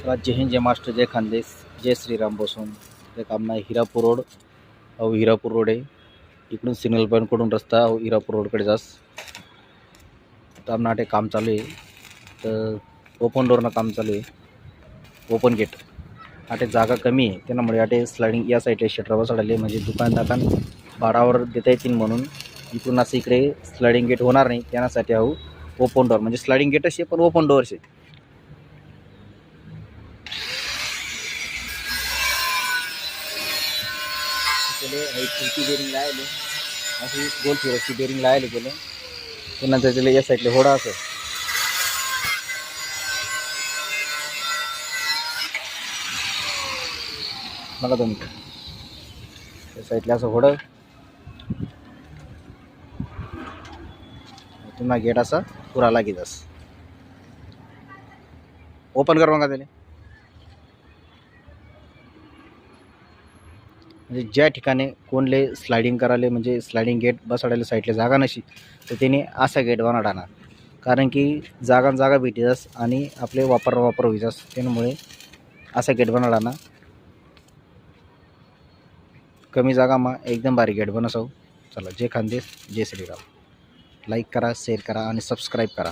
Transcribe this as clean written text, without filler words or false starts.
जय हिंद, जय master, जय खानदेश, जय श्रीराम बसून ते काम नाही. हिरापूर रोड हिरापूर रोड आहे. इकडून सिग्नल पॉईंटकडून रस्ता हिरापूर रोडकडे जास तर आमनाटे काम चालू आहे. तर ओपन डोरनं काम चालू आहे. ओपन गेट आटे जागा कमी आहे, त्यामुळे आटे स्लायडिंग या साईडला शटर बसवले, म्हणजे दुकानदारांना भाडावर देता येतील म्हणून. इकडून असं इकडे स्लायडिंग गेट होणार नाही, त्यासाठी ओपन डोर म्हणजे स्लायडिंग गेट असे पण ओपन डोअर्स आहे. खिडकी बेरिंग लायले अशी गोल फिरसची बेरिंग लायले गेले. पुन्हा त्याच्याला या साईडला होडा असं बघा तुम्ही, त्या साईडला असं होडं, पुन्हा गेट असा पुरा लागेल असं ओपन कर बघा त्याला. म्हणजे ज्या ठिकाणी कोणले स्लायडिंग करायला, म्हणजे स्लायडिंग गेट बसवायला साईडला जागा नशी, तर त्याने असा गेट बनवणार. कारण की जागा भेटीस आणि आपले वापर होईस, त्यामुळे असा गेट बनवणार. कमी जागामा एकदम भारी गेट बनवसाव. चला, जय खानदेश, जय श्रीराम. लाईक करा, शेअर करा आणि सबस्क्राईब करा.